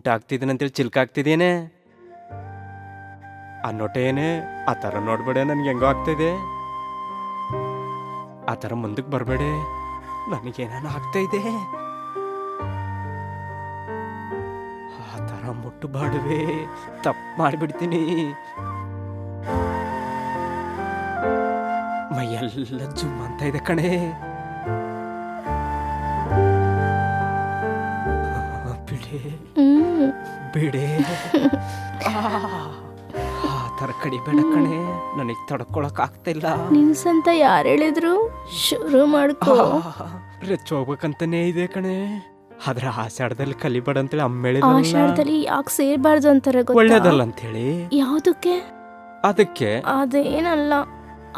ಊಟ ಆಗ್ತಿದ್ದೀನಂತೇಳಿ ಚಿಲ್ಕ ಆಗ್ತಿದ್ದೇನೆ. ಆ ನೋಟೆ ಏನೇ ಆ ಥರ ನೋಡ್ಬೇಡ, ನನ್ಗೆ ಹೆಂಗೋ ಆಗ್ತಾಯಿದೆ. ಆ ಥರ ಮುಂದಕ್ಕೆ ಬರಬೇಡ, ನನಗೇನಾನ ಆಗ್ತಾಯಿದೆ. ಆ ಥರ ಮುಟ್ಟಬಾಡುವೆ, ತಪ್ಪು ಮಾಡಿಬಿಡ್ತೀನಿ. ಮೈಯೆಲ್ಲ ಜುಮ್ ಅಂತ ಇದೆ ಕಣೆ. ಬಿಡೆ ಆ ಥರ ಕಡಿಬೇಡ ಕಣೆ, ನನಗೆ ತಡ್ಕೊಳಕ್ ಆಗ್ತಿಲ್ಲ. ನಿನ್ಸಂತ ಯಾರು ಹೇಳಿದ್ರು? ಶುರು ಮಾಡ್ಕೋ. ರೆಚ್ ಹೋಗ್ಬೇಕಂತಾನೆ ಇದೆ ಕಣೆ, ಆದ್ರೆ ಆಷಾಢದಲ್ಲಿ ಕಲಿಬೇಡ ಅಂತೇಳಿ ಅಮ್ಮ ಆಷಾಢದಲ್ಲಿ ಯಾಕೆ ಸೇರ್ಬಾರ್ದು ಅಂತಾರೆ ಗೊತ್ತಾ? ಒಳ್ಳೇದಲ್ಲ ಅಂತೇಳಿ. ಯಾವ್ದಕ್ಕೆ? ಅದಕ್ಕೆ ಅದೇನಲ್ಲ,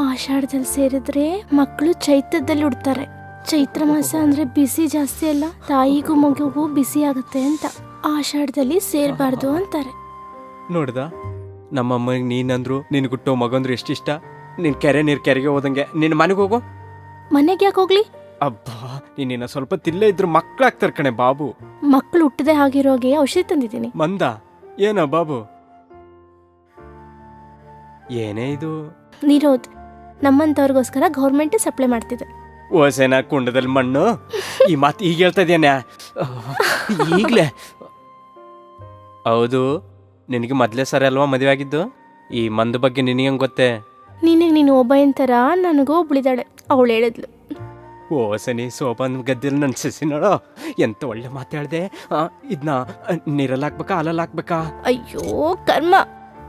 ಆಷಾಢದಲ್ಲಿ ಸೇರಿದ್ರೆ ಮಕ್ಕಳು ಚೈತ್ರದಲ್ಲಿ ಉಡ್ತಾರೆ. ಚೈತ್ರ ಮಾಸ ಅಂದ್ರೆ ಬಿಸಿ ಜಾಸ್ತಿ ಅಲ್ಲ, ತಾಯಿಗೂ ಮಗುಗೂ ಬಿಸಿ ಆಗುತ್ತೆ ಅಂತ ಆಷಾಢದಲ್ಲಿ ಸೇರ್ಬಾರ್ದು ಅಂತಾರೆ. ನೋಡ್ದ, ನಮ್ಮಮ್ಮಗೆ ನೀನಂದ್ರು ನಿನ್ ಗುಟ್ಟೋ ಮಗಂದ್ರು ಎಷ್ಟಿಷ್ಟ. ನಿನ್ ಕೆರೆ ನೀರ್ ಕೆರೆಗೆ ಹೋದಂಗೆ ನಿನ್ ಮನೆಗೆ ಹೋಗು. ಮನೆಗೆ ಯಾಕೆ ಹೋಗ್ಲಿ? ಅಬ್ಬಾ, ನೀನಿನ್ನ ಸ್ವಲ್ಪ ತಿಲ್ಲ ಇದ್ರು ಮಕ್ಳಾಗ್ತಾರ ಕಣೆ ಬಾಬು. ಮಕ್ಕಳು ಹುಟ್ಟದೆ ಆಗಿರೋಗೆ ಔಷಧಿ ತಂದಿದ್ದೀನಿ. ಮಂದ ಏನ ಬಾಬು? ಏನೇ ಇದು? ನಿರೋಧ್ ನಮ್ಮಂತವ್ರಿಗೋಸ್ಕರ ಗೌರ್ಮೆಂಟ್ ಸಪ್ಲೈ ಮಾಡ್ತಿದೆ. ಓಸೇನ ಕುಂಡದಲ್ಲಿ ಮಣ್ಣು. ಈ ಮಾತು ಈಗ ಹೇಳ್ತಾ ಇದೆಯಾ? ಈಗ್ಲೇ ಹೌದು, ನಿನಗೆ ಮೊದ್ಲೇ ಸರಿ ಅಲ್ವಾ ಮದುವೆ ಆಗಿದ್ದು? ಈ ಮಂದು ಬಗ್ಗೆ ನಿನಗೆ ಹೆಂಗ್ ಗೊತ್ತೇ? ನೀನು ಒಬ್ಬ ತರ ನನಗೂ ಒಬ್ಳಿದಾಳೆ, ಅವಳು ಹೇಳಿದ್ಲು. ಓಸನಿ ಸೋಪನ್ ಗದ್ದೆಲ್ ನನ್ನ ಸಸಿ ನೋಡೋ, ಎಂತ ಒಳ್ಳೆ ಮಾತಾಡ್ದೆ. ಇದನ್ನ ನೀರಲ್ಲಿ ಹಾಕ್ಬೇಕಾ ಹಾಲಲ್ಲಿ ಹಾಕ್ಬೇಕಾ? ಅಯ್ಯೋ ಕರ್ಮ,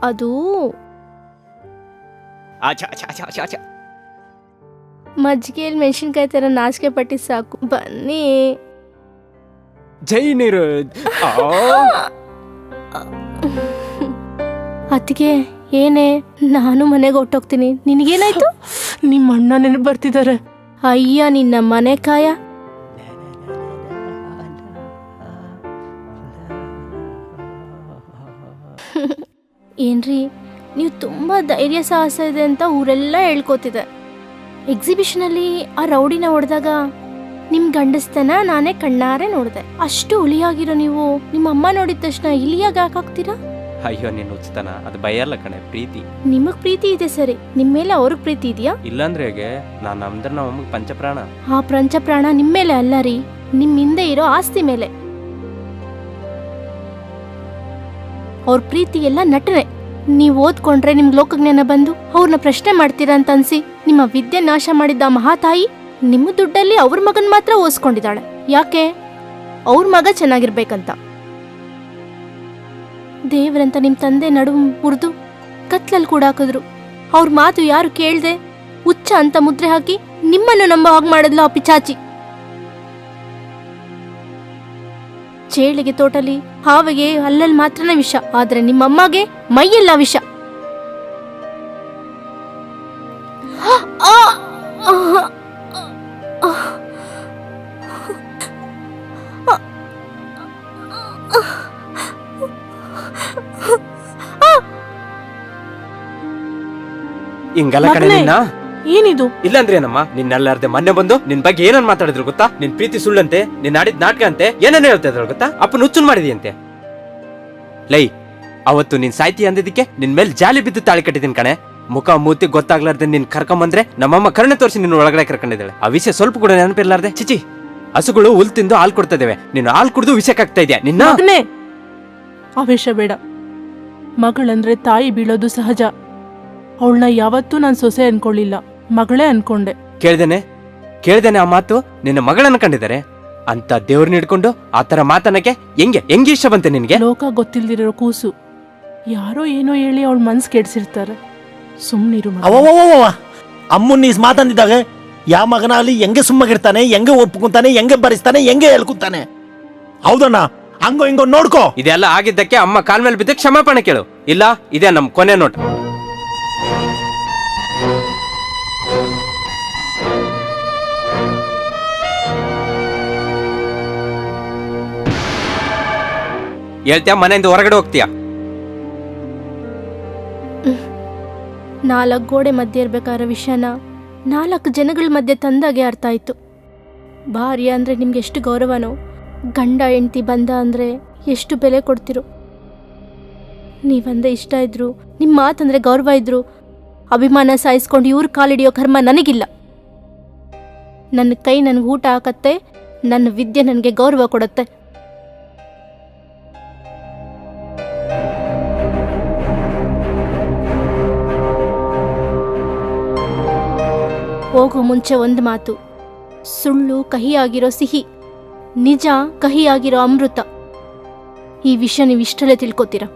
ಅದು ಮಜ್ಜಿಗೆಯಲ್ಲಿ ಮೆಣಸಿನ್ಕಾಯಿ ತರ ನಾಚಿಕೆ ಪಟ್ಟಿ ಸಾಕು. ಬನ್ನಿ. ಜೈ ನೀರು. ಅತ್ತಿಗೆ ಏನೇ, ನಾನು ಮನೆಗೆ ಹೊಟ್ಟೋಗ್ತೀನಿ. ನಿನಗೇನಾಯ್ತು? ನಿಮ್ಮ ಅಣ್ಣ ನೆನಪು ಬರ್ತಿದ್ದಾರೆ. ಅಯ್ಯ ನಿನ್ನ ಮನೆ ಕಾಯ. ಏನ್ರಿ, ನೀವು ತುಂಬಾ ಧೈರ್ಯ ಸಾಹಸ ಇದೆ ಅಂತ ಊರೆಲ್ಲ ಹೇಳ್ಕೋತಿದೆ. ಎಕ್ಸಿಬಿಷನಲ್ಲಿ ಆ ರೌಡಿನ ಹೊಡೆದಾಗ ನಿಮ್ ಗಂಡಸ್ತನ ನಾನೇ ಕಣ್ಣಾರೆ ನೋಡಿದೆ. ಅಷ್ಟು ಹುಲಿಯಾಗಿರೋ ನೀವು ನಿಮ್ಮ ಅಮ್ಮ ನೋಡಿದ ತಕ್ಷಣ ಇಲಿಯಾಗ ಹಾಕಾಗ್ತೀರಾ? ಅಯ್ಯೋ, ನೀನು ಉಚಿತನ, ಅದು ಭಯ ಅಲ್ಲ ಕಣೆ, ಪ್ರೀತಿ. ನಿಮಗ್ ಪ್ರೀತಿ ಇದೆ ಸರಿ, ನಿಮ್ ಮೇಲೆ ಅವ್ರಿಗೆ ಪ್ರೀತಿ ಇದೆಯಾ? ಇಲ್ಲಾಂದ್ರೆ ಹೇಗೆ? ನಾನು ನಮ್ದ್ರ ನಮ್ಮಗ್ ಪಂಚಪ್ರಾಣ. ಆ ಪಂಚಪ್ರಾಣ ನಿಮ್ ಮೇಲೆ ಅಲ್ಲ ರೀ, ನಿಮ್ ಹಿಂದೆ ಇರೋ ಆಸ್ತಿ ಮೇಲೆ. ಅವ್ರ ಪ್ರೀತಿ ಎಲ್ಲ ನಟನೆ. ನೀವ್ ಓದ್ಕೊಂಡ್ರೆ ನಿಮ್ ಲೋಕಜ್ಞಾನ ಬಂದು ಅವ್ರನ್ನ ಪ್ರಶ್ನೆ ಮಾಡ್ತೀರಾ ಅಂತ ಅನ್ಸಿ ನಿಮ್ಮ ವಿದ್ಯೆ ನಾಶ ಮಾಡಿದ್ದ ಮಹಾತಾಯಿ ನಿಮ್ಮ ದುಡ್ಡಲ್ಲಿ ಅವ್ರ ಮಗನ್ ಮಾತ್ರ ಓದಿಸ್ಕೊಂಡಿದ್ದಾಳೆ. ಯಾಕೆ? ಅವ್ರ ಮಗ ಚೆನ್ನಾಗಿರ್ಬೇಕಂತ. ದೇವ್ರಂತ ನಿಮ್ ತಂದೆ ನಡುವು ಮುರಿದು ಕತ್ಲಲ್ಲಿ ಕೂಡ ಹಾಕಿದ್ರು. ಅವ್ರ ಮಾತು ಯಾರು ಕೇಳ್ದೆ ಹುಚ್ಚ ಅಂತ ಮುದ್ರೆ ಹಾಕಿ ನಿಮ್ಮನ್ನು ನಂಬ ಹಾಗೆ ಮಾಡಿದ್ಲು ಆ ಪಿಚಾಚಿ. ಚೇಳಿಗೆ ತೋಟಲಿ, ಹಾವಿಗೆ ಅಲ್ಲಲ್ಲಿ ಮಾತ್ರನೇ ವಿಷ, ಆದ್ರೆ ನಿಮ್ಮಮ್ಮಗೆ ಮೈಯೆಲ್ಲ ವಿಷ. ಹಿಂಗಲ್ಲ ಕಣೆ ನಿನ್ನ. ಏನಿದು? ಇಲ್ಲಾಂದ್ರೆ ಏನಮ್ಮ, ನಿನ್ನೆಲ್ಲಾರ್ದೆ ಮೊನ್ನೆ ಬಂದು ನಿನ್ ಬಗ್ಗೆ ಏನನ್ ಮಾತಾಡಿದ್ರು ಗೊತ್ತಾ? ನಿನ್ ಪ್ರೀತಿ ಸುಳ್ಳಂತೆ, ನಿನ್ ಆಡಿದ ನಾಟಕ ಅಂತೆ, ಏನೇನೋ ಹೇಳ್ತಾ ಇದ್ರು ಗೊತ್ತಾ? ಅಪ್ಪನ ಹುಚ್ಚುನ್ ಮಾಡಿದೀಯಂತೆ. ಲೈ, ಅವತ್ತು ನೀನ್ ಸಾಯ್ತಿ ಅಂದಿದ್ದಕ್ಕೆ ನಿನ್ ಮೇಲೆ ಜಾಲಿ ಬಿದ್ದು ತಾಳಿ ಕಟ್ಟಿದೀನಿ ಕಣೆ. ಮುಖ ಮೂತಿ ಗೊತ್ತಾಗ್ಲಾರ್ದೆ ನಿನ್ ಕರ್ಕೊಂಬಂದ್ರೆ ನಮ್ಮಮ್ಮ ಕರುಣೆ ತೋರಿಸಿ ನಿನ್ನ ಒಳಗಡೆ ಕರ್ಕೊಂಡಿದ್ದಾಳೆ. ಆ ವಿಷಯ ಸ್ವಲ್ಪ ಕೂಡ ನೆನಪಿರ್ಲಾರ್ದೆ ಚಿಚಿ. ಹಸುಗಳು ಹುಲ್ ತಿಂದು ಹಾಲು ಕೊಡ್ತಾ ಇದಾವೆ, ನೀನು ಹಾಲು ಕುಡಿದು ವಿಷಯಕ್ಕಾಗ್ತಾ ಇದೆಯಾ ನಿನ್ನ? ಆವೇಶ ಬೇಡ. ಮಗಳಂದ್ರೆ ತಾಯಿ ಬೀಳೋದು ಸಹಜ. ಅವಳನ್ನ ಯಾವತ್ತೂ ನಾನು ಸೊಸೆ ಅನ್ಕೊಳ್ಳಿಲ್ಲ, ಮಗಳೇ ಅನ್ಕೊಂಡೆ. ಕೇಳ್ದೇನೆ ಆ ಮಾತು? ನಿನ್ನ ಮಗಳ ಅನ್ಕೊಂಡಿದ್ದಾರೆ ಅಂತ ದೇವ್ರನ್ನ ಹಿಡ್ಕೊಂಡು ಆ ತರ ಮಾತನಕ್ಕೆ ಹೆಂಗೆ ಇಷ್ಟ ಬಂತೆ ನಿನ್ಗೆ? ಲೋಕ ಗೊತ್ತಿಲ್ದಿರೋ ಕೂಸು, ಯಾರೋ ಏನೋ ಹೇಳಿ ಅವಳ ಮನ್ಸ್ ಕೆಡ್ಸಿರ್ತಾರೆ. ಸುಮ್ನಿರು. ಅಮ್ಮನ್ ಈಸ್ ಮಾತಂದಿದ್ದಾಗ ಯಾವ ಮಗನ ಅಲ್ಲಿ ಹೆಂಗೆ ಸುಮ್ಮಗಿರ್ತಾನೆ, ಹೆಂಗೆ ಒಪ್ಕೊಂತಾನೆ, ಹೆಂಗೆ ಬರಿಸ್ತಾನೆ, ಹೆಂಗೆ ಹೇಳ್ಕೊಂತಾನೆ. ಹೌದಣ್ಣ, ಹಂಗೋ ಹಿಂಗೋ ನೋಡ್ಕೋ. ಇದೆಲ್ಲ ಆಗಿದ್ದಕ್ಕೆ ಅಮ್ಮ ಕಾಲ್ ಮೇಲೆ ಬಿದ್ದ ಕ್ಷಮಾಪಣೆ ಕೇಳು. ಇಲ್ಲ, ಇದೇ ನಮ್ ಕೊನೆ ನೋಟ. ಹೇಳ್ತೀಯ ಮನೆಯಿಂದ ಹೊರಗಡೆ ಹೋಗ್ತೀಯಾ? 4 ಗೋಡೆ ಮಧ್ಯೆ ಇರ್ಬೇಕಾದ ವಿಷಯನ 4 ಜನಗಳ ಮಧ್ಯೆ ತಂದಾಗೆ ಅರ್ಥ ಆಯ್ತು. ಭಾರ್ಯ ಅಂದ್ರೆ ನಿಮ್ಗೆ ಎಷ್ಟು ಗೌರವನೋ, ಗಂಡ ಹೆಂಡತಿ ಬಂದ ಅಂದ್ರೆ ಎಷ್ಟು ಬೆಲೆ ಕೊಡ್ತಿರೋ. ನೀವಂದೆ ಇಷ್ಟ ಇದ್ರು, ನಿಮ್ಮ ಮಾತಂದ್ರೆ ಗೌರವ ಇದ್ರು, ಅಭಿಮಾನ ಸಾಯಿಸ್ಕೊಂಡು ಇವ್ರ ಕಾಲಿಡಿಯೋ ಕರ್ಮ ನನಗಿಲ್ಲ. ನನ್ನ ಕೈ ನನಗೆ ಊಟ ಹಾಕತ್ತೆ, ನನ್ನ ವಿದ್ಯೆ ನನಗೆ ಗೌರವ ಕೊಡತ್ತೆ. ಹೋಗೋ ಮುಂಚೆ ಒಂದು ಮಾತು, ಸುಳ್ಳು ಕಹಿಯಾಗಿರೋ ಸಿಹಿ, ನಿಜ ಕಹಿಯಾಗಿರೋ ಅಮೃತ. ಈ ವಿಷಯ ನೀವು ಇಷ್ಟಲ್ಲೇ ತಿಳ್ಕೊತೀರಾ.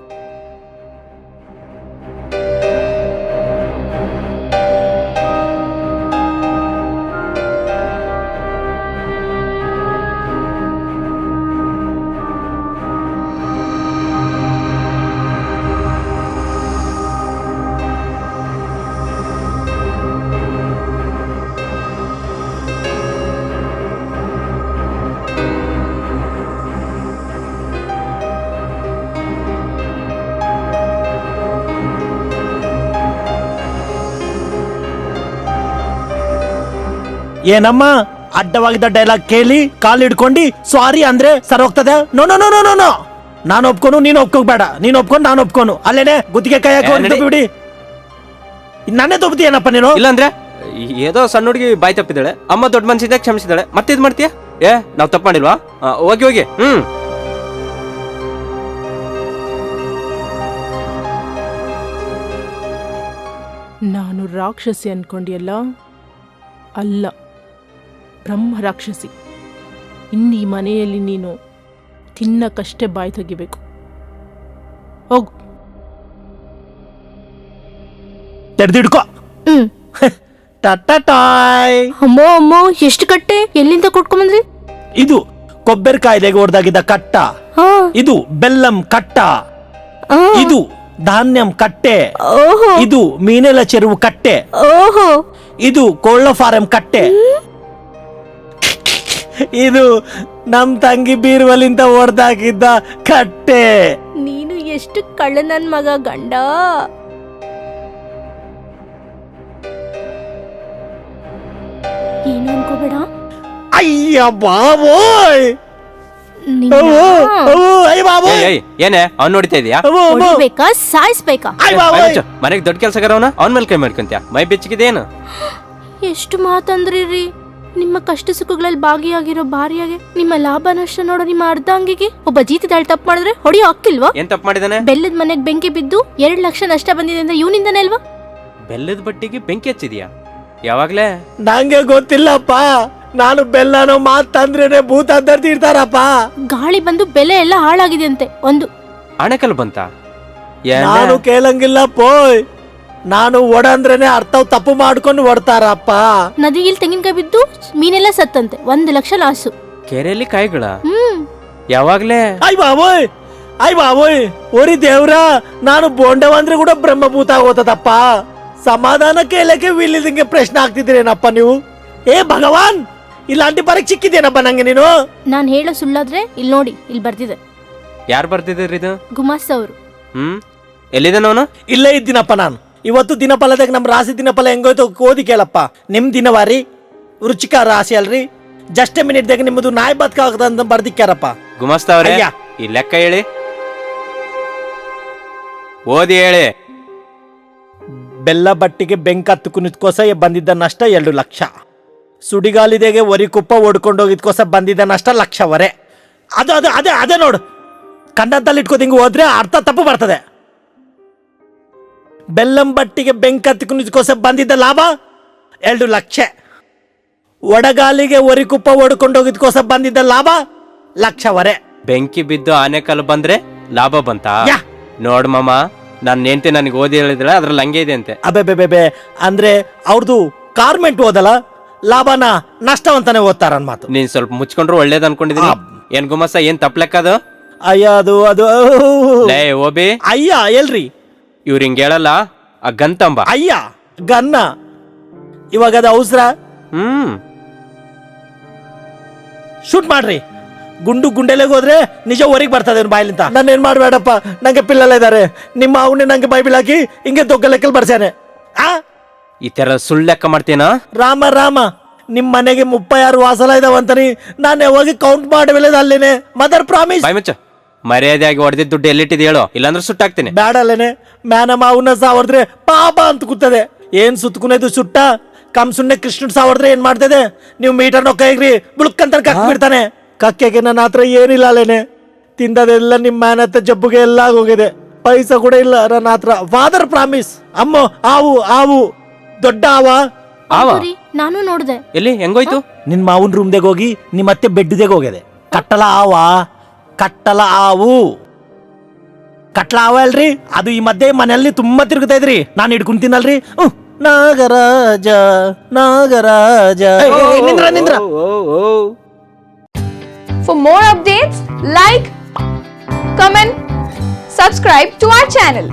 ಏನಮ್ಮ ಅಡ್ಡವಾಗಿದ್ದ ಡೈಲಾಗ್ ಕೇಳಿ ಕಾಲ್ ಹಿಡ್ಕೊಂಡು ಸಾರಿ ಅಂದ್ರೆ ಸರ್ ಹೋಗ್ತದೆ? No no no no no no, ನಾನು ಒಪ್ಕೊನು, ನೀನು ಒಪ್ಕೋಬೇಡ. ನೀನು ಒಪ್ಕೊಂಡು ನಾನು ಒಪ್ಕೊನು, ಅಲ್ಲೇನೆ ಗುತ್ತಿಗೆ ಕೈ ಹಾಕಿ ಬಿಡಿ. ನನ್ನೇ ತಪ್ತೀಯನಪ್ಪ ನೀನು? ಇಲ್ಲಾಂದ್ರೆ ಏದೋ ಸಣ್ಣ ಹುಡುಗಿ ಬಾಯ್ ತಪ್ಪಿದ್ದಾಳೆ, ಅಮ್ಮ ದೊಡ್ಡ ಮನ್ಸಿದ್ದಾಗ ಕ್ಷಮಿಸಿದಾಳೆ, ಮತ್ತೆ ಇದ್ ಮಾಡ್ತೀಯ? ನಾವ್ ತಪ್ಪು ಮಾಡಿಲ್ವಾ? ಹೋಗಿ ಹೋಗಿ. ನಾನು ರಾಕ್ಷಸಿ ಅನ್ಕೊಂಡಿಯಲ್ಲ, ಅಲ್ಲ, ಬ್ರಹ್ಮ ರಾಕ್ಷಸಿ. ಇನ್ನೀ ಮನೆಯಲ್ಲಿ ನೀನು ತಿನ್ನಕ್ಕಷ್ಟೇ ಬಾಯಿ ತೆಗಿಬೇಕು. ಹೋಗು. ತೆರೆದಿಡ್ಕೋ. ಟಾಯ್. ಅಮ್ಮೋ ಅಮ್ಮೋ, ಎಷ್ಟು ಕಟ್ಟೆ? ಎಲ್ಲಿಂದ ಕೊಟ್ಕೊಂಬಂದ್ರಿ? ಇದು ಕೊಬ್ಬರಿ ಕಾಯಿಲೆಗೆ ಹೊಡೆದಾಗಿದ್ದ ಕಟ್ಟ, ಇದು ಬೆಲ್ಲಂ ಕಟ್ಟ, ಇದು ಧಾನ್ಯಂ ಕಟ್ಟೆ, ಇದು ಮೀನೆಲ್ಲ ಚೆರುವು ಕಟ್ಟೆ, ಇದು ಕೋಳ್ಳ ಫಾರಂ ಕಟ್ಟೆ, ಇದು ನಮ್ ತಂಗಿ ಬೀರ್ವಲಿಂದ ಹೊಡೆದಾಗಿದ್ದ ಕಟ್ಟೆ. ನೀನು ಎಷ್ಟು ಕಳ್ಳ ನನ್ ಮಗ ಗಂಡ. ಏನು ಅನ್ಕೋಬೇಡ. ಅಯ್ಯ ಬಾಬೋಯ್, ಏನೇ ಅವ್ನ್ ನೋಡ್ತಾ ಇದೀಯಾ? ಹೊಡಿಬೇಕಾ ಸಾಯಿಸ್ಬೇಕಾ? ಮನೆಗ್ ದೊಡ್ಡ ಕೆಲ್ಸಗಾರವನ ಅವನ್ ಮೇಲೆ ಕೈ ಮಾಡ್ಕೊಂತ್ಯಾ? ಮೈ ಬೆಚ್ಚಗಿದೇನು? ಎಷ್ಟು ಮಾತಂದ್ರಿ ರೀ. ನಿಮ್ಮ ಕಷ್ಟ ಸುಖಗಳಲ್ಲಿ ಭಾಗಿಯಾಗಿರೋ ಭಾರ್ಯಾಗೆ ನಿಮ್ಮ ಲಾಭ ನಷ್ಟ ನೋಡೋ ನಿಮ್ಮ ಅರ್ಧಾಂಗಿಗೆ ಒಬ್ಬ ಜೀತದಾಳ್ ತಪ್ಪು ಮಾಡಿದ್ರೆ ಹೊಡಿಯೋ ಹಕ್ಕಿಲ್ವಾ? ಏನ್ ತಪ್ಪು ಮಾಡಿದಾನೆ? ಬೆಲ್ಲದ ಮನೆಗ್ ಬೆಂಕಿ ಬಿದ್ದು 2 ಲಕ್ಷ ನಷ್ಟ ಬಂದಿದೆ ಅಂದ್ರೆ ಇವನಿಂದನೇ ಅಲ್ವಾ? ಬೆಲ್ಲದ ಬಟ್ಟಿಗೆ ಬೆಂಕಿ ಹಚ್ಚಿದ್ಯಾ? ಯಾವಾಗ್ಲೇ? ನಂಗೆ ಗೊತ್ತಿಲ್ಲಪ್ಪ. ನಾನು ಬೆಲ್ಲನೋ ಮಾತಂದ್ರೇನೆ ಭೂತ ತರ್ತಿರ್ತಾರಪ್ಪ. ಗಾಳಿ ಬಂದು ಬೆಲೆ ಎಲ್ಲ ಹಾಳಾಗಿದೆ ಅಂತೆ. ಒಂದು ಆಣೆಕಲ್ ಬಂತ? ನಾನು ಕೇಳಂಗಿಲ್ಲ ಪೋಯ್. ನಾನು ಒಡಂದ್ರೇನೆ ಅರ್ಥ ತಪ್ಪು ಮಾಡ್ಕೊಂಡು ಹೊಡ್ತಾರಪ್ಪ. ನದಿಯಲ್ಲಿ ತೆಂಗಿನಕಾಯಿ ಬಿದ್ದು ಮೀನೆಲ್ಲ ಸತ್ತಂತೆ. 1 ಲಕ್ಷ ಲಾಸು. ಕೆರೆಯಲ್ಲಿ ಕಾಯಿಗಳ? ಯಾವಾಗ್ಲೇ? ಅಯ್ ಬಾಬೋಯ್ ಓರಿ ದೇವ್ರ, ನಾನು ಬೋಂಡವಂದ್ರೆ ಕೂಡ ಬ್ರಹ್ಮಭೂತ ಆಗೋತದಪ್ಪ. ಸಮಾಧಾನ ಕೇಳಕ್ಕೆ ವಿಲ್ಲಿದಂಗೆ ಪ್ರಶ್ನೆ ಆಗ್ತಿದ್ದೀರೇನಪ್ಪ ನೀವು? ಏ ಭಗವಾನ್, ಇಲ್ಲಾಂಟಿ ಬರಕ್ ಸಿಕ್ಕಿದೇನಪ್ಪ ನಂಗೆ ನೀನು? ನಾನ್ ಹೇಳೋ ಸುಳ್ಳಾದ್ರೆ ಇಲ್ಲಿ ನೋಡಿ, ಇಲ್ಲಿ ಬರ್ತಿದೆ. ಯಾರು ಬರ್ತಿದ್ದೀರಿ ಇದು? ಗುಮಾಸ್ ಅವರು. ಎಲ್ಲಿದ್ದಾನವನು? ಇಲ್ಲೇ ಇದ್ದೀನಪ್ಪ ನಾನು. ಇವತ್ತು ದಿನಫಲದಾಗ ನಮ್ ರಾಶಿ ದಿನಫಲ ಹೆಂಗೋಯ್ತು ಓದಿ ಕೇಳಪ್ಪ. ನಿಮ್ ದಿನವಾರಿ ರುಚಿಕ ರಾಶಿ ಅಲ್ರಿ. ಜಸ್ಟ್ ಮಿನಿಟ್ದಾಗ ನಿಮ್ಮದು ನಾಯಿ ಬದುಕಾಗದಂತ ಬರ್ದಿಕ್ಕಾರಪ್ಪ. ಗುಮಾಸ್ತವ್ರೆ, ಈ ಲೆಕ್ಕ ಹೇಳಿ, ಓದಿ ಹೇಳಿ. ಬೆಲ್ಲ ಬಟ್ಟಿಗೆ ಬೆಂಕತ್ತು ಕುನಿತ್ಕೋಸ ಬಂದಿದ್ದ ನಷ್ಟ 2 ಲಕ್ಷ. ಸುಡಿಗಾಲಿದೆಗೆ ಒರಿಕುಪ್ಪ ಓಡ್ಕೊಂಡೋಗಿದ್ಕೋಸ ಬಂದಿದ್ದ ನಷ್ಟ 1 ಲಕ್ಷವರೆ. ಅದು ಅದು ಅದೇ ಅದೇ ನೋಡು, ಕಣ್ಣಂತಲ್ಲಿ ಇಟ್ಕೋದು ಹಿಂಗೆ ಹೋದ್ರೆ ಅರ್ಥ ತಪ್ಪು ಬರ್ತದೆ. ಬೆಲ್ಲಂ ಬಟ್ಟಿಗೆ ಬೆಂಕತ್ತು ಕುನಿತ್ಕೋಸ ಬಂದಿದ್ದ ಲಾಭ 2 ಲಕ್ಷ. ಒಡಗಾಲಿಗೆ ಒರಿಕುಪ್ಪ ಓಡ್ಕೊಂಡೋಗಿದ್ಕೋಸ ಬಂದಿದ್ದ ಲಾಭ 1 ಲಕ್ಷವರೆ. ಬೆಂಕಿ ಬಿದ್ದು ಆನೆಕಲ್ಲು ಬಂದ್ರೆ ಲಾಭ ಬಂತ? ನೋಡ್ ಮಾಮ, ನನ್ನ ಹೆಂಡತಿ ನನಗೆ ಓದಿ ಹೇಳಿದ್ರೆ ಅದ್ರಲ್ಲಿ ಹಂಗೆ ಇದೆ ಅಂತೆ. ಅಬೆ ಅಂದ್ರೆ ಅವ್ರದ್ದು ಕಾರ್ಮೆಂಟ್ ಓದಲ್ಲ, ಲಾಭನ ನಷ್ಟವಂತಾನೆ ಓದ್ತಾರ ಮಾತು. ನೀನ್ ಸ್ವಲ್ಪ ಮುಚ್ಕೊಂಡ್ರು ಒಳ್ಳೇದ್ ಅನ್ಕೊಂಡಿದೀನಿ. ಏನ್ ಗುಮಸ, ಏನ್ ತಪ್ಲೆಕ್ಕದು? ಅಯ್ಯ ಅದು ಅದು ಲೇ ಓಬಿ, ಅಯ್ಯ ಎಲ್ರಿ ಇವ್ರ ಹಿಂಗ ಹೇಳಲ್ಲ. ಆ ಗಂತಂಬ ಅಯ್ಯ ಗನ್ನ, ಇವಾಗ ಅದು ಅವಸರ. ಶೂಟ್ ಮಾಡ್ರಿ. ಗುಂಡೆಲೆಗೆ ಹೋದ್ರೆ ನಿಜ ಹೊರಗೆ ಬರ್ತದೆ ಬಾಯ್ಲಿಂದ. ನಾನು ಏನ್ ಮಾಡ್ಬೇಡಪ್ಪ, ನಂಗೆ ಪಿಲ್ಲಲ್ಲ ಇದಾರೆ. ನಿಮ್ಮ ಅವನೇ ನಂಗೆ ಬೈಬಿಲ್ ಹಾಕಿ ಹಿಂಗೆ ದೊಡ್ಡ ಲೆಕ್ಕಲ್ ಬರ್ಸಾನೆ. ಈ ತರ ಸುಳ್ಳು ಲೆಕ್ಕ ಮಾಡ್ತೀನ? ರಾಮ ರಾಮ, ನಿಮ್ ಮನೆಗೆ 36 ವಾಸಲ ಇದಾವಂತಾನಿ. ನಾನು ಯಾವಾಗ ಕೌಂಟ್ ಮಾಡಬೇಡ ಅಲ್ಲೇನೆ. Mother promise. ಬಾಯ್ ಮುಚ್ಚ. ಮರ್ಯಾದೆಯಾಗಿ ಹೊಡೆದಿದ್ದ ದುಡ್ಡು ಎಲ್ಲಿಟ್ಟಿದ್ ಹೇಳು, ಇಲ್ಲಾಂದ್ರೆ ಸುಟ್ಟಾಕ್ತೀನಿ. ಬ್ಯಾಡಲ್ಲೇನೆ ಮ್ಯಾನ ಮಾವನ್ನ ಸಾವರ್ದ್ರೆ ಪಾಪ ಅಂತ ಕೂತದೆ. ಏನ್ ಸುತ್ಕುನೇದು ಸುಟ್ಟ ಕಮ್ ಸುಮ್ನೆ ಕೃಷ್ಣನ್ ಸಾವರ್ದ್ರೆ ಏನ್ ಮಾಡ್ತದೆ? ನೀವು ಮೀಟರ್ ನೊಕ್ಕ ಹೇಗ್ರಿ ಬುಳುಕ್ಕಂತ ಕಕ್ ಬಿಡ್ತಾನೆ. ಕಕ್ಕೆಗೆ ನನ್ನ ಹತ್ರ ಏನಿಲ್ಲ ಅಲ್ಲೇನೆ. ತಿಂದದೆಲ್ಲ ನಿಮ್ ಮ್ಯಾನ್ ಹತ್ತ ಜಬ್ಬುಗೆ ಎಲ್ಲ ಹೋಗಿದೆ. ಪೈಸಾ ಕೂಡ ಇಲ್ಲ ನನ್ನ ಹತ್ರ. Father promise. ಅಮ್ಮ ಆವು ಆವು ದೊಡ್ಡ ಆವ. ಆವ ರೀ, ನಾನು ನೋಡ್ದೆ. ಎಲ್ಲಿ ಹೆಂಗೋಯ್ತು? ನಿನ್ ಮಾವನ್ ರೂಮ್ದಾಗ ಹೋಗಿ ನಿಮ್ಮ ಅತ್ತೆ ಬೆಡ್ದಾಗ ಹೋಗಿದೆ. ಕಟ್ಟಲ ಆವ ಕಟ್ಟಲ ಆವು ಕಟ್ಲ ಆವ ಅಲ್ರಿ, ಅದು ಈ ಮಧ್ಯೆ ಮನೆಯಲ್ಲಿ ತುಂಬಾ ತಿರುಗ್ತಾ ಇದ್ರಿ. ನಾನು ಹಿಡ್ಕೊಂತೀನಲ್ರಿ. ನಾಗರಾಜ ನಾಗರಾಜ. ನಿಂದ್ರ ನಿಂದ್ರ. For more updates, like, comment, subscribe to our channel.